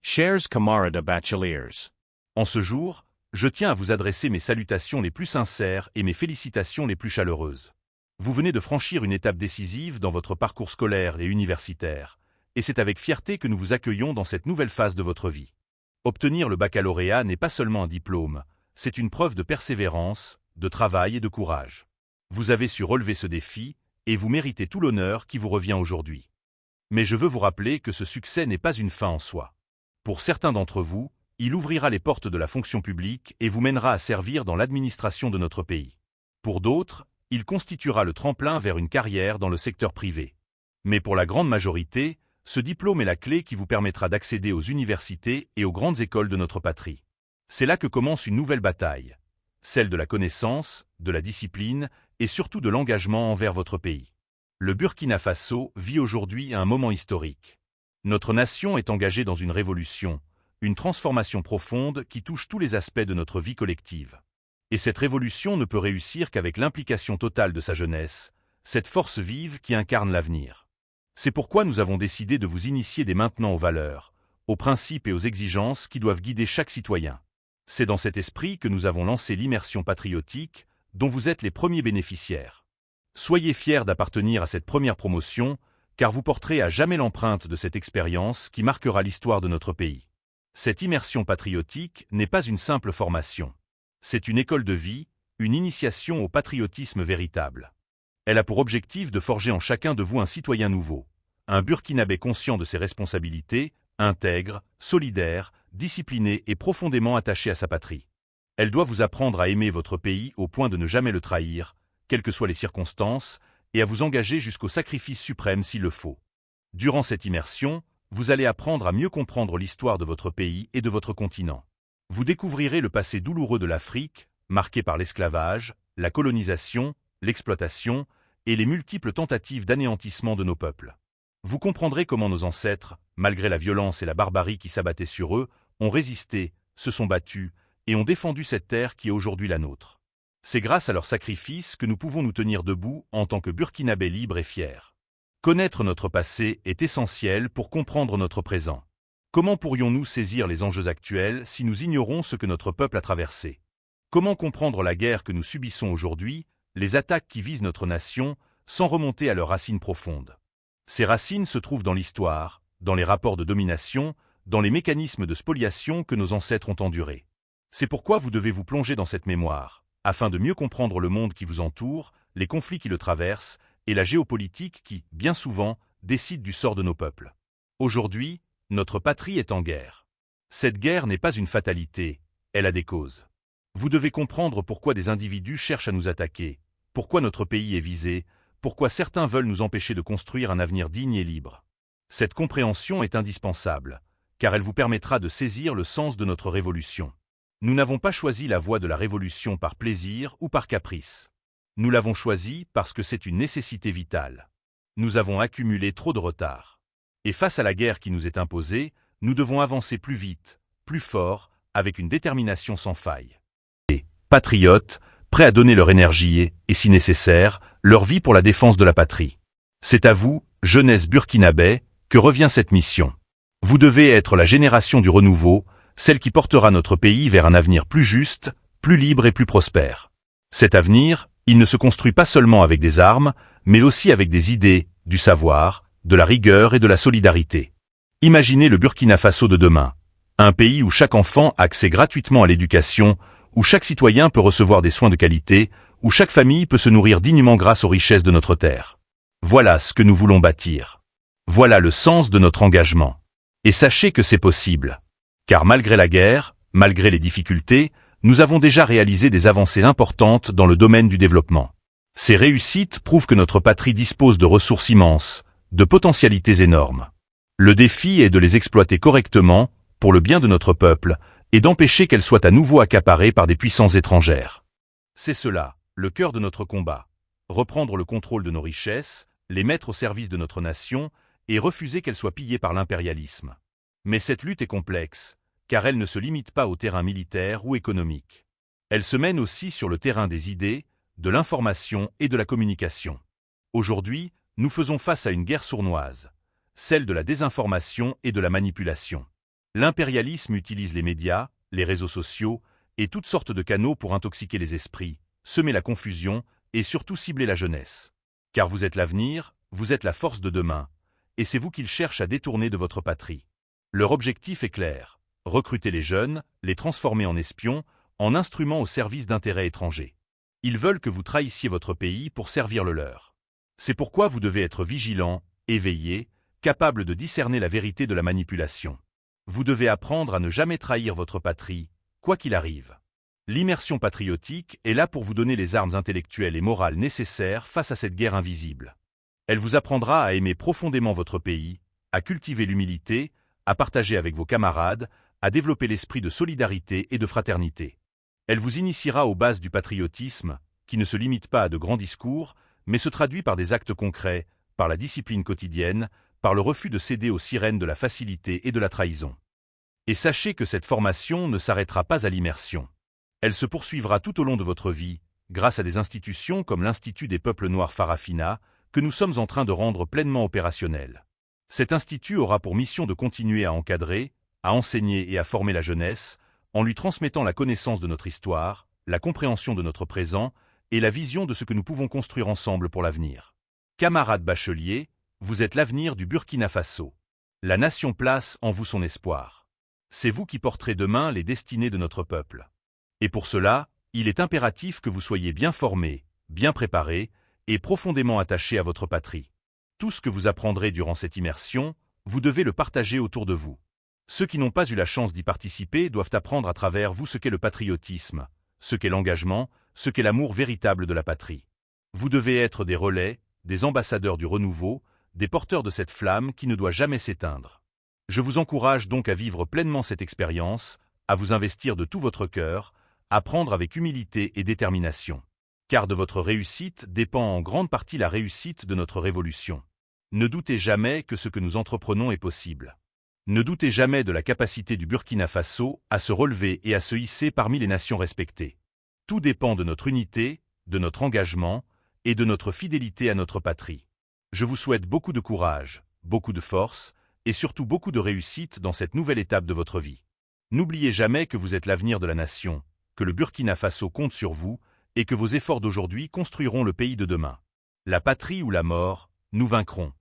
Chers camarades bacheliers. En ce jour, je tiens à vous adresser mes salutations les plus sincères et mes félicitations les plus chaleureuses. Vous venez de franchir une étape décisive dans votre parcours scolaire et universitaire, et c'est avec fierté que nous vous accueillons dans cette nouvelle phase de votre vie. Obtenir le baccalauréat n'est pas seulement un diplôme, c'est une preuve de persévérance, de travail et de courage. Vous avez su relever ce défi, et vous méritez tout l'honneur qui vous revient aujourd'hui. Mais je veux vous rappeler que ce succès n'est pas une fin en soi. Pour certains d'entre vous, il ouvrira les portes de la fonction publique et vous mènera à servir dans l'administration de notre pays. Pour d'autres, il constituera le tremplin vers une carrière dans le secteur privé. Mais pour la grande majorité, ce diplôme est la clé qui vous permettra d'accéder aux universités et aux grandes écoles de notre patrie. C'est là que commence une nouvelle bataille, celle de la connaissance, de la discipline et surtout de l'engagement envers votre pays. Le Burkina Faso vit aujourd'hui un moment historique. Notre nation est engagée dans une révolution, une transformation profonde qui touche tous les aspects de notre vie collective. Et cette révolution ne peut réussir qu'avec l'implication totale de sa jeunesse, cette force vive qui incarne l'avenir. C'est pourquoi nous avons décidé de vous initier dès maintenant aux valeurs, aux principes et aux exigences qui doivent guider chaque citoyen. C'est dans cet esprit que nous avons lancé l'immersion patriotique, dont vous êtes les premiers bénéficiaires. Soyez fiers d'appartenir à cette première promotion, car vous porterez à jamais l'empreinte de cette expérience qui marquera l'histoire de notre pays. Cette immersion patriotique n'est pas une simple formation. C'est une école de vie, une initiation au patriotisme véritable. Elle a pour objectif de forger en chacun de vous un citoyen nouveau, un Burkinabé conscient de ses responsabilités, intègre, solidaire, discipliné et profondément attaché à sa patrie. Elle doit vous apprendre à aimer votre pays au point de ne jamais le trahir, quelles que soient les circonstances, et à vous engager jusqu'au sacrifice suprême s'il le faut. Durant cette immersion, vous allez apprendre à mieux comprendre l'histoire de votre pays et de votre continent. Vous découvrirez le passé douloureux de l'Afrique, marqué par l'esclavage, la colonisation, l'exploitation et les multiples tentatives d'anéantissement de nos peuples. Vous comprendrez comment nos ancêtres, malgré la violence et la barbarie qui s'abattaient sur eux, ont résisté, se sont battus et ont défendu cette terre qui est aujourd'hui la nôtre. C'est grâce à leur sacrifice que nous pouvons nous tenir debout en tant que Burkinabés libres et fiers. Connaître notre passé est essentiel pour comprendre notre présent. Comment pourrions-nous saisir les enjeux actuels si nous ignorons ce que notre peuple a traversé? Comment comprendre la guerre que nous subissons aujourd'hui, les attaques qui visent notre nation, sans remonter à leurs racines profondes? Ces racines se trouvent dans l'histoire, dans les rapports de domination, dans les mécanismes de spoliation que nos ancêtres ont endurés. C'est pourquoi vous devez vous plonger dans cette mémoire, afin de mieux comprendre le monde qui vous entoure, les conflits qui le traversent, et la géopolitique qui, bien souvent, décide du sort de nos peuples. Aujourd'hui, notre patrie est en guerre. Cette guerre n'est pas une fatalité, elle a des causes. Vous devez comprendre pourquoi des individus cherchent à nous attaquer, pourquoi notre pays est visé, pourquoi certains veulent nous empêcher de construire un avenir digne et libre. Cette compréhension est indispensable, car elle vous permettra de saisir le sens de notre révolution. Nous n'avons pas choisi la voie de la révolution par plaisir ou par caprice. Nous l'avons choisie parce que c'est une nécessité vitale. Nous avons accumulé trop de retard. Et face à la guerre qui nous est imposée, nous devons avancer plus vite, plus fort, avec une détermination sans faille. Et, patriotes, prêts à donner leur énergie et, si nécessaire, leur vie pour la défense de la patrie. C'est à vous, jeunesse burkinabé, que revient cette mission. Vous devez être la génération du renouveau, celle qui portera notre pays vers un avenir plus juste, plus libre et plus prospère. Cet avenir, il ne se construit pas seulement avec des armes, mais aussi avec des idées, du savoir, de la rigueur et de la solidarité. Imaginez le Burkina Faso de demain, un pays où chaque enfant a accès gratuitement à l'éducation, où chaque citoyen peut recevoir des soins de qualité, où chaque famille peut se nourrir dignement grâce aux richesses de notre terre. Voilà ce que nous voulons bâtir. Voilà le sens de notre engagement. Et sachez que c'est possible. Car malgré la guerre, malgré les difficultés, nous avons déjà réalisé des avancées importantes dans le domaine du développement. Ces réussites prouvent que notre patrie dispose de ressources immenses, de potentialités énormes. Le défi est de les exploiter correctement, pour le bien de notre peuple, et d'empêcher qu'elles soient à nouveau accaparées par des puissances étrangères. C'est cela, le cœur de notre combat. Reprendre le contrôle de nos richesses, les mettre au service de notre nation, et refuser qu'elles soient pillées par l'impérialisme. Mais cette lutte est complexe, car elle ne se limite pas au terrain militaire ou économique. Elle se mène aussi sur le terrain des idées, de l'information et de la communication. Aujourd'hui, nous faisons face à une guerre sournoise, celle de la désinformation et de la manipulation. L'impérialisme utilise les médias, les réseaux sociaux et toutes sortes de canaux pour intoxiquer les esprits, semer la confusion et surtout cibler la jeunesse. Car vous êtes l'avenir, vous êtes la force de demain, et c'est vous qu'ils cherchent à détourner de votre patrie. Leur objectif est clair: recruter les jeunes, les transformer en espions, en instruments au service d'intérêts étrangers. Ils veulent que vous trahissiez votre pays pour servir le leur. C'est pourquoi vous devez être vigilant, éveillé, capable de discerner la vérité de la manipulation. Vous devez apprendre à ne jamais trahir votre patrie, quoi qu'il arrive. L'immersion patriotique est là pour vous donner les armes intellectuelles et morales nécessaires face à cette guerre invisible. Elle vous apprendra à aimer profondément votre pays, à cultiver l'humilité, à partager avec vos camarades, à développer l'esprit de solidarité et de fraternité. Elle vous initiera aux bases du patriotisme, qui ne se limite pas à de grands discours, mais se traduit par des actes concrets, par la discipline quotidienne, par le refus de céder aux sirènes de la facilité et de la trahison. Et sachez que cette formation ne s'arrêtera pas à l'immersion. Elle se poursuivra tout au long de votre vie, grâce à des institutions comme l'Institut des peuples noirs Farafina, que nous sommes en train de rendre pleinement opérationnel. Cet institut aura pour mission de continuer à encadrer, à enseigner et à former la jeunesse, en lui transmettant la connaissance de notre histoire, la compréhension de notre présent et la vision de ce que nous pouvons construire ensemble pour l'avenir. Camarades bacheliers, vous êtes l'avenir du Burkina Faso. La nation place en vous son espoir. C'est vous qui porterez demain les destinées de notre peuple. Et pour cela, il est impératif que vous soyez bien formés, bien préparés et profondément attachés à votre patrie. Tout ce que vous apprendrez durant cette immersion, vous devez le partager autour de vous. Ceux qui n'ont pas eu la chance d'y participer doivent apprendre à travers vous ce qu'est le patriotisme, ce qu'est l'engagement, ce qu'est l'amour véritable de la patrie. Vous devez être des relais, des ambassadeurs du renouveau, des porteurs de cette flamme qui ne doit jamais s'éteindre. Je vous encourage donc à vivre pleinement cette expérience, à vous investir de tout votre cœur, à prendre avec humilité et détermination. Car de votre réussite dépend en grande partie la réussite de notre révolution. Ne doutez jamais que ce que nous entreprenons est possible. Ne doutez jamais de la capacité du Burkina Faso à se relever et à se hisser parmi les nations respectées. Tout dépend de notre unité, de notre engagement et de notre fidélité à notre patrie. Je vous souhaite beaucoup de courage, beaucoup de force et surtout beaucoup de réussite dans cette nouvelle étape de votre vie. N'oubliez jamais que vous êtes l'avenir de la nation, que le Burkina Faso compte sur vous et que vos efforts d'aujourd'hui construiront le pays de demain. La patrie ou la mort, nous vaincrons.